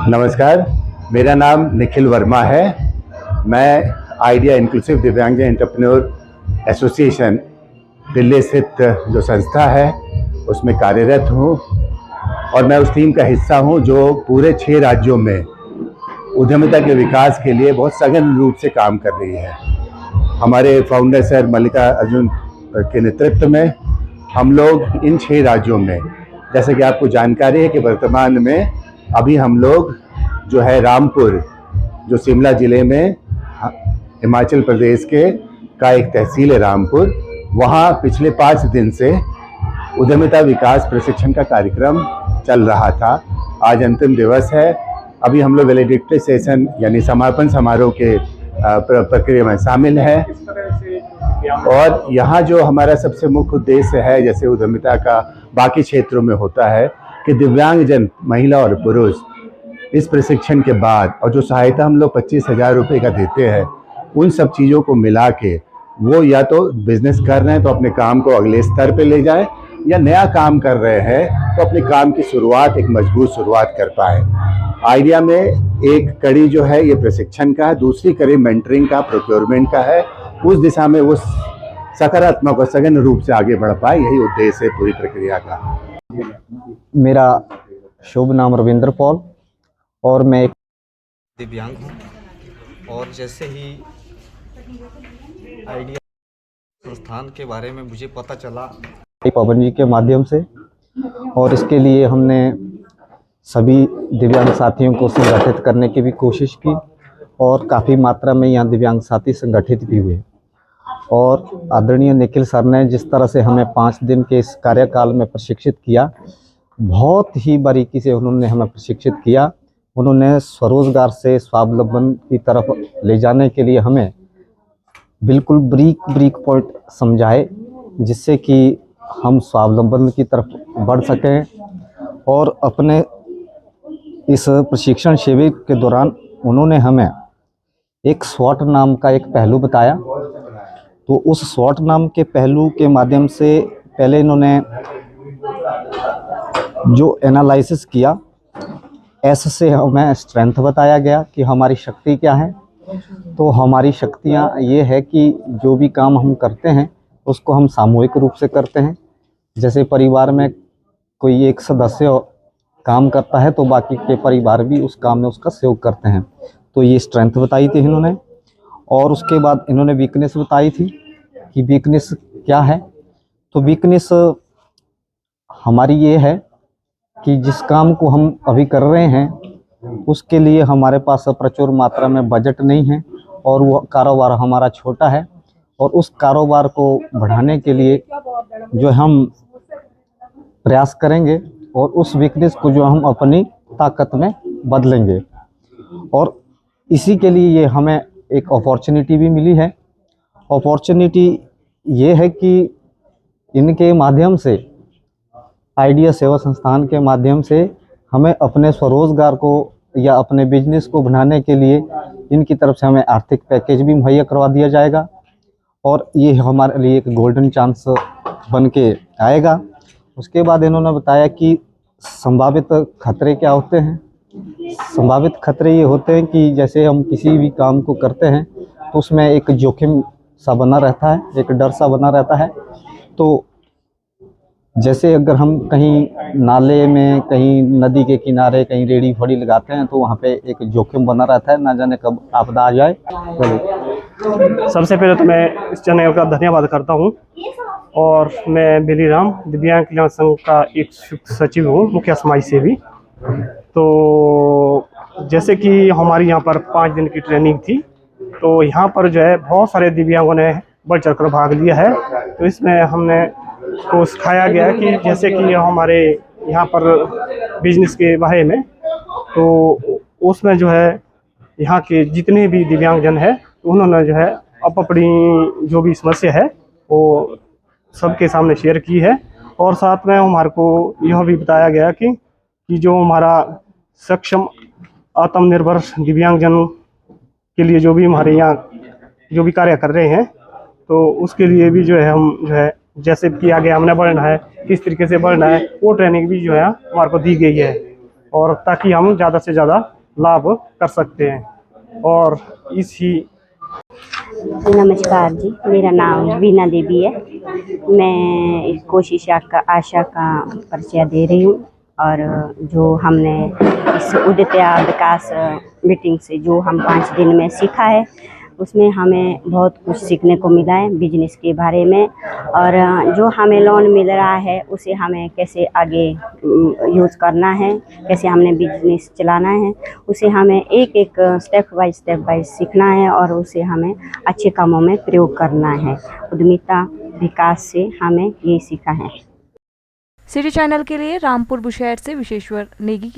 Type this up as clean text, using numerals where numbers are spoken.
नमस्कार, मेरा नाम निखिल वर्मा है। मैं आइडिया इंक्लूसिव दिव्यांगजन एंटरप्रेन्योर एसोसिएशन दिल्ली स्थित जो संस्था है उसमें कार्यरत हूँ और मैं उस टीम का हिस्सा हूँ जो पूरे 6 राज्यों में उद्यमिता के विकास के लिए बहुत सघन रूप से काम कर रही है। हमारे फाउंडर सर मल्लिकार्जुन के नेतृत्व में हम लोग इन 6 राज्यों में, जैसे कि आपको जानकारी है कि वर्तमान में अभी हम लोग जो है रामपुर, जो शिमला ज़िले में हिमाचल प्रदेश के का एक तहसील है रामपुर, वहाँ पिछले 5 दिन से उद्यमिता विकास प्रशिक्षण का कार्यक्रम चल रहा था। आज अंतिम दिवस है। अभी हम लोग वैलिडिक्टरी सेशन यानी समापन समारोह के प्रक्रिया में शामिल है। और यहाँ जो हमारा सबसे मुख्य उद्देश्य है, जैसे उद्यमिता का बाकी क्षेत्रों में होता है, कि दिव्यांगजन महिला और पुरुष इस प्रशिक्षण के बाद और जो सहायता हम लोग 25,000 रुपये का देते हैं, उन सब चीज़ों को मिला के वो या तो बिजनेस कर रहे हैं तो अपने काम को अगले स्तर पे ले जाएं, या नया काम कर रहे हैं तो अपने काम की शुरुआत एक मजबूत शुरुआत कर पाए। आइडिया में एक कड़ी जो है ये प्रशिक्षण का है, दूसरी कड़ी मेंटरिंग का, प्रोक्योरमेंट का है। उस दिशा में वो सकारात्मक और सघन रूप से आगे बढ़ पाए, यही उद्देश्य है पूरी प्रक्रिया का। मेरा शुभ नाम रविंद्र पॉल और मैं एक दिव्यांग हूँ। और जैसे ही आइडिया संस्थान के बारे में मुझे पता चला पवन जी के माध्यम से, और इसके लिए हमने सभी दिव्यांग साथियों को संगठित करने की भी कोशिश की और काफ़ी मात्रा में यहाँ दिव्यांग साथी संगठित भी हुए। और आदरणीय निखिल सर ने जिस तरह से हमें 5 दिन के इस कार्यकाल में प्रशिक्षित किया, बहुत ही बारीकी से उन्होंने हमें प्रशिक्षित किया। उन्होंने स्वरोजगार से स्वावलंबन की तरफ ले जाने के लिए हमें बिल्कुल ब्रीक पॉइंट समझाए, जिससे कि हम स्वावलंबन की तरफ बढ़ सकें। और अपने इस प्रशिक्षण शिविर के दौरान उन्होंने हमें एक स्वॉट नाम का एक पहलू बताया। तो उस स्वॉट नाम के पहलू के माध्यम से पहले इन्होंने जो एनालिसिस किया, एस से हमें स्ट्रेंथ बताया गया कि हमारी शक्ति क्या है। तो हमारी शक्तियाँ ये है कि जो भी काम हम करते हैं उसको हम सामूहिक रूप से करते हैं। जैसे परिवार में कोई एक सदस्य काम करता है तो बाकी के परिवार भी उस काम में उसका सहयोग करते हैं। तो ये स्ट्रेंथ बताई थी इन्होंने। और उसके बाद इन्होंने वीकनेस बताई थी कि वीकनेस क्या है। तो वीकनेस हमारी ये है कि जिस काम को हम अभी कर रहे हैं उसके लिए हमारे पास प्रचुर मात्रा में बजट नहीं है और वो कारोबार हमारा छोटा है, और उस कारोबार को बढ़ाने के लिए जो हम प्रयास करेंगे और उस वीकनेस को जो हम अपनी ताकत में बदलेंगे। और इसी के लिए ये हमें एक अपॉर्चुनिटी भी मिली है। अपॉर्चुनिटी ये है कि इनके माध्यम से, आइडिया सेवा संस्थान के माध्यम से, हमें अपने स्वरोजगार को या अपने बिजनेस को बढ़ाने के लिए इनकी तरफ से हमें आर्थिक पैकेज भी मुहैया करवा दिया जाएगा। और ये हमारे लिए एक गोल्डन चांस बन के आएगा। उसके बाद इन्होंने बताया कि संभावित खतरे क्या होते हैं। संभावित खतरे ये होते हैं कि जैसे हम किसी भी काम को करते हैं तो उसमें एक जोखिम सा बना रहता है, एक डर सा बना रहता है। तो जैसे अगर हम कहीं नाले में, कहीं नदी के किनारे कहीं रेड़ी फड़ी लगाते हैं तो वहाँ पे एक जोखिम बना रहता है, ना जाने कब आपदा आ जाए। सबसे पहले तो मैं इस चैनल का धन्यवाद करता हूँ। और मैं बेली राम, दिव्यांग कल्याण संघ का एक सचिव हूँ, मुखिया समाज सेवी। तो जैसे कि हमारी यहाँ पर 5 दिन की ट्रेनिंग थी, तो यहाँ पर जो है बहुत सारे दिव्यांगों ने बढ़ चढ़ कर भाग लिया है। तो इसमें हमने को सिखाया गया कि जैसे कि हमारे यहाँ पर बिजनेस के बारे में, तो उसमें जो है यहाँ के जितने भी दिव्यांगजन है उन्होंने जो है अपनी जो भी समस्या है वो सबके सामने शेयर की है। और साथ में हमारे को यह भी बताया गया कि जो हमारा सक्षम आत्मनिर्भर दिव्यांगजन के लिए जो भी हमारे यहाँ जो भी कार्य कर रहे हैं, तो उसके लिए भी जो है हम जो है जैसे कि आगे हमने बढ़ना है, किस तरीके से बढ़ना है, वो ट्रेनिंग भी जो है हमारे को दी गई है। और ताकि हम ज़्यादा से ज़्यादा लाभ कर सकते हैं। और इसी नमस्कार जी, मेरा नाम वीना देवी है। मैं कोशिश आशा का परिचय दे रही हूँ। और जो हमने इस उद्यमिता विकास मीटिंग से जो हम 5 दिन में सीखा है, उसमें हमें बहुत कुछ सीखने को मिला है बिजनेस के बारे में। और जो हमें लोन मिल रहा है उसे हमें कैसे आगे यूज़ करना है, कैसे हमने बिजनेस चलाना है, उसे हमें एक एक स्टेप बाय सीखना है और उसे हमें अच्छे कामों में प्रयोग करना है। उद्यमिता विकास से हमें ये सीखा है। सिटी चैनल के लिए रामपुर बुशहर से विशेश्वर नेगी की